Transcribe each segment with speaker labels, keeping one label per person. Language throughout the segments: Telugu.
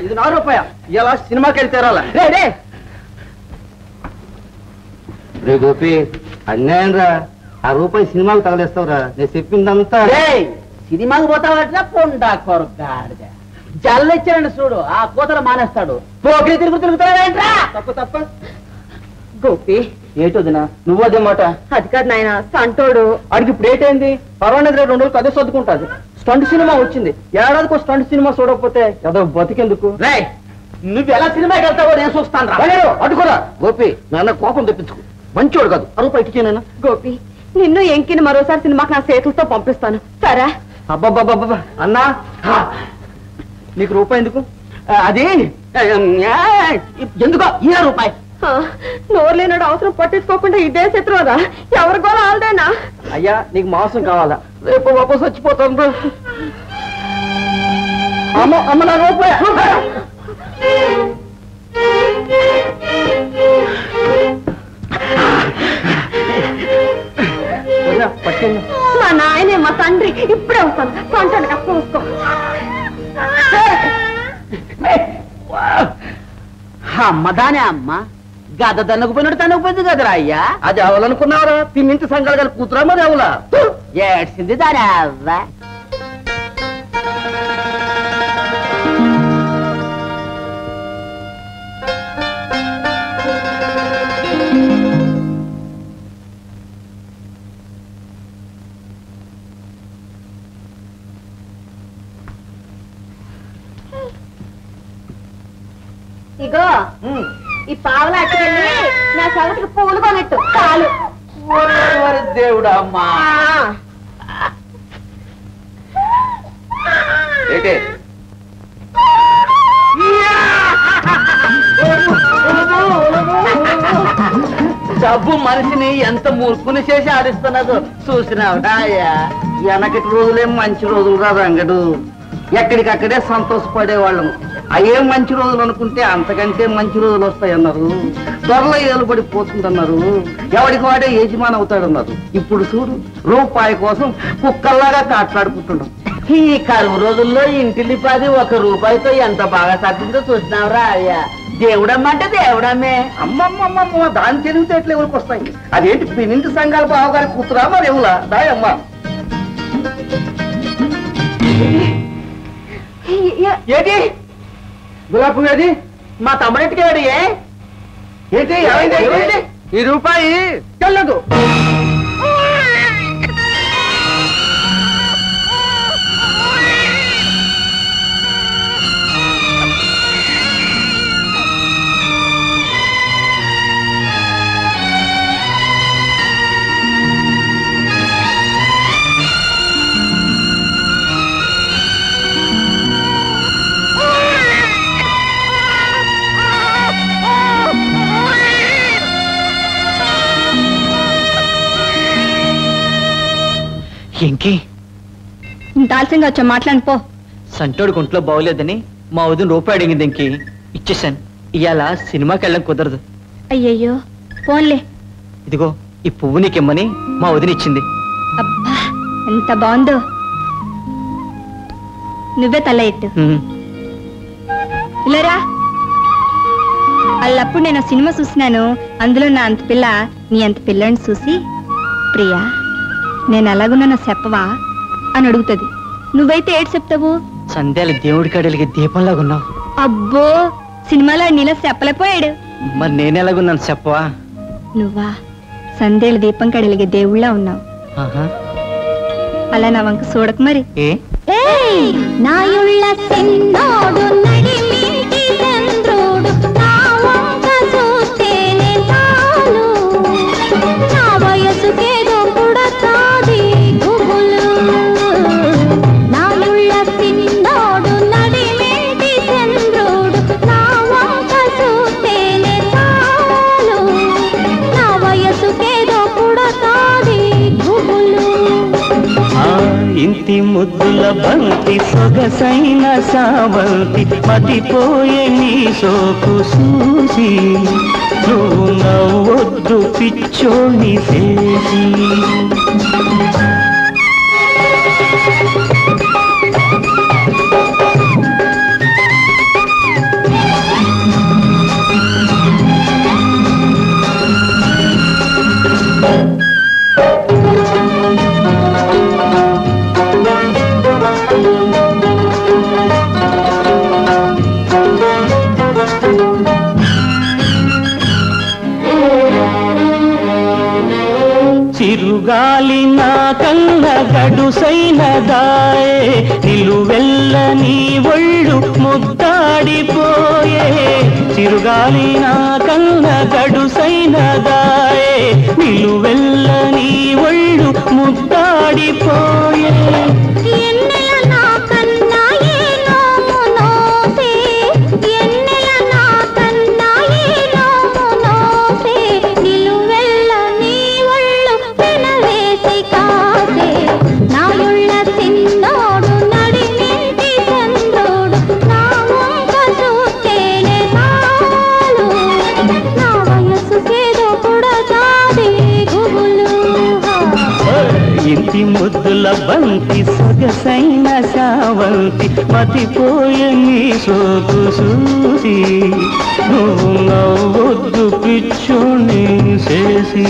Speaker 1: ఇది ₹4 ఇలా సినిమాకి వెళ్తే రే గోపి అన్యాయం రా ₹1 సినిమాకు తగలేస్తావురా నేను చెప్పిందంతా
Speaker 2: సినిమాకి పోతావట్లా పొండా కొరగాడిగా జల్లిచ్చారండి చూడు ఆ కూతలు మానేస్తాడు పోకిరి తిరుగుతావేంట్రా తప్ప
Speaker 1: గోపి ఏటోదినా నువ్వు అదే మాట
Speaker 3: అది కాదు నాయన సంటోడు
Speaker 1: అడిగి ఇప్పుడు ఏటైంది పర్వాలేదు 2 రోజులు అదే సర్దుకుంటాది స్టంట్ సినిమా వచ్చింది ఏడాదికి స్టంట్ సినిమా చూడకపోతే ఏదో బతికెందుకు
Speaker 2: నువ్వు ఎలా సినిమాకి వెళ్తావో నేను చూస్తాను
Speaker 1: అడుగురా గోపి నాన్న కోపం తెప్పించుకో మంచివాడు కాదు ₹1 ఇటుకేనా
Speaker 3: గోపి నిన్ను ఎంకిని మరోసారి సినిమాకి నా చేతులతో పంపిస్తాను సరే
Speaker 1: అబ్బాబ్బాబ్బా అన్నా నీకు ₹1 ఎందుకు అది
Speaker 2: ఎందుకో ₹1
Speaker 3: నోరు లేనాడు అవసరం పట్టించుకోకుండా ఇదే శత్రువుదా ఎవరి గోల ఆల్దేనా
Speaker 1: అయ్యా నీకు మాంసం కావాలా రేపు వాపస్ వచ్చిపోతాను అమ్మ నా ₹1 పట్టింది
Speaker 3: మా నాయనే మా తండ్రి ఇప్పుడే వస్తాను కొంటాను కష్టం వస్తాం
Speaker 2: అమ్మదానే అమ్మ గద తనకపోయినాడు తనకపోయింది కదరా అయ్యా
Speaker 1: అది అవలనుకున్నారా తిన్నింటి సంఘాలు గారి కూతురా మరి అవలా
Speaker 2: ఏడ్చింది దాని అవ్వ
Speaker 3: ఇగో ఈ పావులు అట్టుకెళ్ళి నా సగటుకి పూలు కొనట్టు చాలు
Speaker 2: దేవుడా అమ్మా డబ్బు మనిషిని ఎంత మూర్ఖుని చేసి ఆడిస్తున్నదో చూసినావుడా
Speaker 1: వెనకటి రోజులేం మంచి రోజులు రా రంగడు ఎక్కడికక్కడే సంతోషపడేవాళ్ళం అయ్యేం మంచి రోజులు అనుకుంటే అంతకంటే మంచి రోజులు వస్తాయన్నారు దొరల ఏలుబడి పోతుందన్నారు ఎవడికి వాడే యజమాని అవుతాడన్నారు ఇప్పుడు చూడు ₹1 కోసం కుక్కల్లాగా కాట్లాడుకుంటున్నాం
Speaker 2: ఈ కరువు రోజుల్లో ఇంటిల్లిపాది ₹1 ఎంత బాగా సర్దిందో చూసినావురా అయ్యా దేవుడమ్మంటే దేవుడమ్మే
Speaker 1: అమ్మమ్మమ్మ దాని తెలివితేటలు ఎవరికి వస్తాయి అదేంటి పిన్నింటి సంఘాల బావగారి కూతురా మరి ఎవలా దాయమ్మ
Speaker 2: ఏంటి
Speaker 1: గులాబీ ఏది
Speaker 2: మా తమ్ముడింటికి వాడు
Speaker 1: ఏంటి ఈ ₹1 చెల్లదు
Speaker 4: ఇంకి
Speaker 3: ఇంత ఆలస్యంగా వచ్చా మాట్లాడిపో
Speaker 4: సంటోడు ఒంట్లో బాగోలేదని మా వదిన ₹1 అడిగింది ఇంకి ఇచ్చేసాను ఇవాళ సినిమాకి వెళ్ళడం కుదరదు
Speaker 3: అయ్యయ్యో ఫోన్లే
Speaker 4: ఇదిగో ఈ పువ్వు నీకిమ్మని మా వదిన ఇచ్చింది
Speaker 3: అబ్బా ఎంత బాగుందో నువ్వే తల ఎట్టు ఇలారా అల్లప్పుడు నేను సినిమా చూసినాను అందులో నా అంత పిల్ల నీ అంత పిల్లని చూసి ప్రియా నేను అలాగున్నా చెప్పవా అని అడుగుతుంది నువ్వైతే ఏడు చెప్తావు
Speaker 4: సంధ్యాల దేవుడి కాడలికి దీపంలాగా ఉన్నావు
Speaker 3: అబ్బో సినిమాలో నీలో చెప్పలేకపోయాడు
Speaker 4: మరి నేను ఎలాగున్నాను చెప్పవా
Speaker 3: నువ్వా సంధ్యల దీపం కడిలిగే దేవుళ్ళ ఉన్నావు అలా నా వంక చూడకు మరి నాయుళ్ళ సిన్నోడు నడిమిటి చంద్రుడు నా వంక చూస్తేనే చాలు నా వయసుకేదో పుడతాది గుబులు నాయుళ్ళ సిన్నోడు నడిమిటి చంద్రుడు నా వంక చూస్తేనే చాలు నా వయసుకేదో పుడతాది గుబులు
Speaker 5: ఇంటి ముద్దుల బంతి సొగసైన సావంతి మతిపోయే నీ సోకు చూసి నువ్వు నవ్వొద్దు పిచ్చోని చేసి చిరుగాలి నా కన్న గడుసైన దాయే నిలువెల్ల నీ ఒళ్ళు ముద్దాడిపోయే చిరుగాలి నా కన్న గడుసైన దాయే నిలువెల్ల నీ ఒళ్ళు ముద్దాడిపోయే ఇంటి ముద్దుల బంతి సొగసైన సావంతి మతిపోయే నీ సోకు చూసి నువ్వు నవ్వొద్దు పిచ్చోని చేసి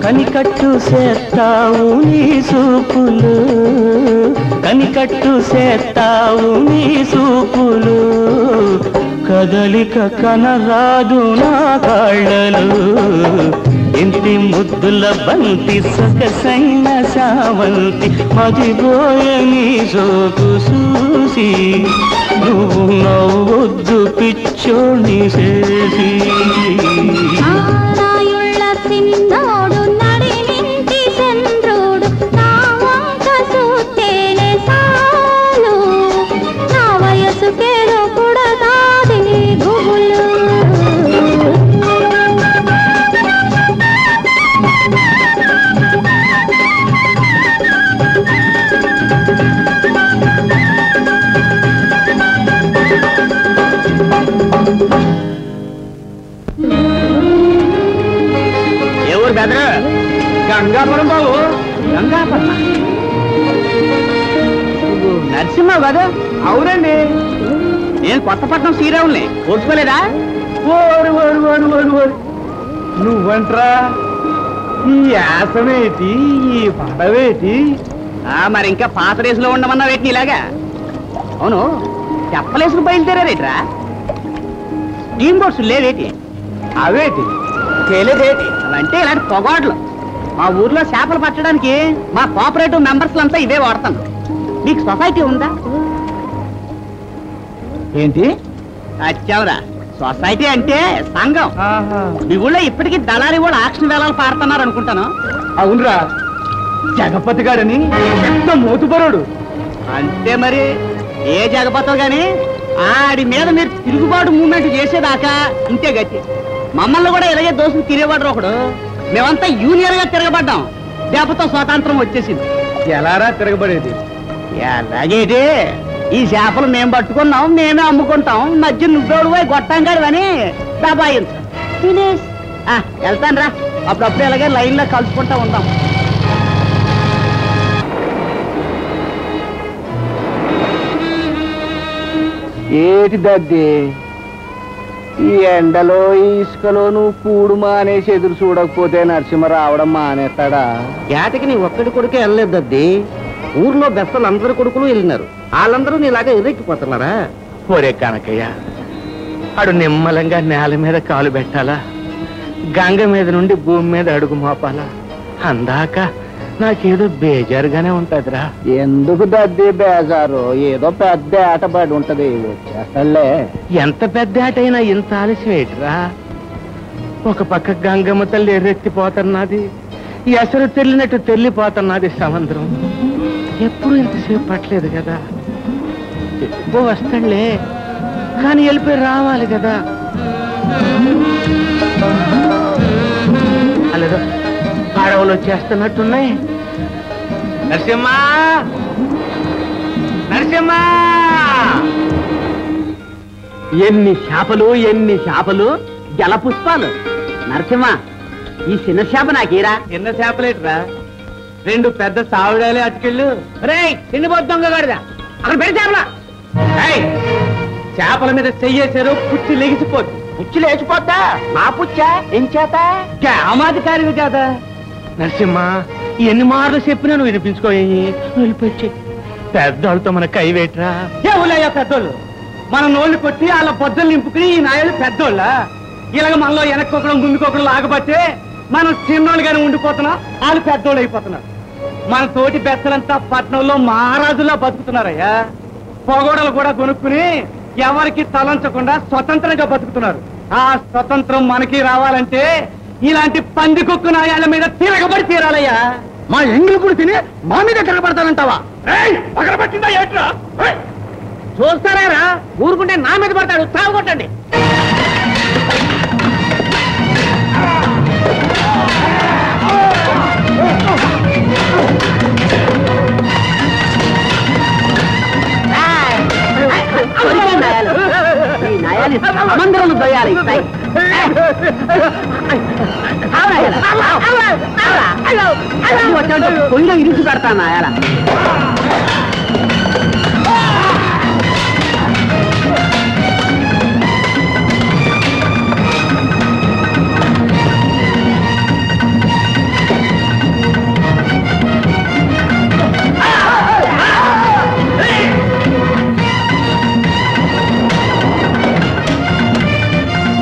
Speaker 5: కనికట్టు చేస్తావు నీ సూపులు కనికట్టు చేస్తావు నీ సూపులు కదలిక కనరాదు నా కాళ్ళలు ఇంటి ముద్దుల బంతి సొగసైన సావంతి మదిపోయే నీ సోకు చూసి నువ్వు నవ్వొద్దు పిచ్చోని చేసి
Speaker 1: ఎవరు బెదరు? గంగాపురం బాబు. గంగాపురం నరసింహ కదా? అవునండి. నేను కొత్తపట్నం శ్రీరావుల్ని ఓర్చుకోలేదా? ఓరు ఓరు ఓరు ఓరు ఓరు నువ్వంట్రా ఈ యాసమేటి ఈ పడవేటి? మరి ఇంకా పాత రేసులో ఉండమన్నా వేటి ఇలాగా? అవును, చెప్పలేసుకు బయలుదేరారేట్రా? Steam boats లేవేటి? అవేటి తెలియదేటి? అంటే ఇలాంటి పొగాడ్లు. మా ఊర్లో చేపలు పట్టడానికి మా కోఆపరేటివ్ మెంబర్స్ అంతా ఇవే వాడతాను. మీకు సొసైటీ ఉందా? ఏంటి అచ్చావురా? సొసైటీ అంటే సంఘం. మీ ఊళ్ళో ఇప్పటికీ దళారి కూడా ఆక్షన్ వేళలు పాడుతున్నారు అనుకుంటాను. అవునరా, జగపతి గారని ఎంత మోతుబరుడు. అంతే మరి, ఏ జగపతో గాని ఆడి మీద మీరు తిరుగుబాటు మూవ్మెంట్ చేసేదాకా ఇంతే గతి. మమ్మల్ని కూడా ఇలాగే దోసుకు తినేవాడు ఒకడు. మేమంతా యూనియన్ గా తిరగబడ్డాం. చేపతో స్వాతంత్రం వచ్చేసింది. ఎలారా తిరగబడేది? ఎలాగేటి? ఈ చేపలు మేము పట్టుకున్నాం, మేమే అమ్ముకుంటాం. మధ్య నువ్వోడు పోయి గొట్టంగాడు అని దబాయించు. వెళ్తాను రా, అప్పుడప్పుడు ఇలాగే లైన్ లో కలుసుకుంటా ఉంటాం. ఏటి దద్ది, ఈ ఎండలో ఈ ఇసుకలో నువ్వు కూడు మానేసి ఎదురు చూడకపోతే నరసింహ రావడం మానేస్తాడా? ఏటకి నీ ఒక్కడి కొడుకే వెళ్ళలేదు దద్ది. ఊర్లో బెస్తలు అందరి కొడుకులు వెళ్ళినారు. వాళ్ళందరూ నీలాగా ఎర్రెక్కిపోతున్నారా?
Speaker 5: ఒరే కనకయ్య, అడు నిమ్మలంగా నేల మీద కాలు పెట్టాలా, గంగ మీద నుండి భూమి మీద అడుగు మోపాలా, అందాక నాకేదో బేజారుగానే ఉంటదిరా.
Speaker 1: ఎందుకు దద్ది బేజారు? ఏదో పెద్ద ఆటబడి ఉంటది, వచ్చేస్తాలే.
Speaker 5: ఎంత పెద్ద ఆటైనా ఇంత ఆలస్యం ఏంటిరా? ఒక పక్క గంగమ్మ తల్లి ఎర్రెత్తిపోతున్నది, ఎసరు తెల్లినట్టు తెల్లిపోతున్నది సముద్రం. ఎప్పుడు ఇంతసేపు పట్టలేదు కదా. వస్తాడులే, కానీ వెళ్ళిపోయి రావాలి కదా. అలాగే పడవలు వచ్చేస్తున్నట్టున్నాయి. నరసింహ, నరసింహ!
Speaker 2: ఎన్ని చేపలు జల పుష్పాలు. నరసింహ, ఈ చిన్న చేప నాకేరా.
Speaker 5: చిన్న చేపలేట్రా, 2 పెద్ద సావిడాలే అటుకెళ్ళు. రే తిండిపోతుంగా గాడిదా, అక్కడ పెద్ద చేపలా. చేపల మీద చెయ్యేశారు, పుచ్చి లెగిసిపోద్ది.
Speaker 2: పుచ్చి లేచిపోద్దా? మా పుచ్చా ఏం చేత?
Speaker 5: అమాధికారివి కదా. నరసింహ, ఎన్ని మార్లు చెప్పినా నువ్వు వినిపించుకోయి. వెళ్ళిపోయి పెద్దోళ్ళతో మన కైవేట్రా. ఎవరయ్యా పెద్దోళ్ళు? మన నోళ్ళు కొట్టి వాళ్ళ బొద్దలు నింపుకుని ఈ నాయలు పెద్దోళ్ళ. ఇలాగ మనలో వెనక్కొకడం ముందుకొకడం లాగబట్టే మనం చిన్నోళ్ళుగానే ఉండిపోతున్నాం, వాళ్ళు పెద్దోళ్ళు అయిపోతున్నారు. మన తోటి పెద్దలంతా పట్నంలో మహారాజులా బతుకుతున్నారయ్యా. పొగోడలు కూడా కొనుక్కుని ఎవరికి తలంచకుండా స్వతంత్రంగా బతుకుతున్నారు. ఆ స్వతంత్రం మనకి రావాలంటే ఇలాంటి పందికొక్కు నాయాల మీద తిరగబడి తీరాలయ్యా. మా ఎంగిలి కూడా తిని మా మీద తిరగబడతానంటావా? పగలబట్టిందా ఏట్రా? చూస్తారా, ఊరుకుంటే నా మీద పడతాడు. తాగొట్టండి.
Speaker 2: మందిరం దొయ్యాలి. పొయ్యిలో ఇరిచి పెడతాను నాయాల.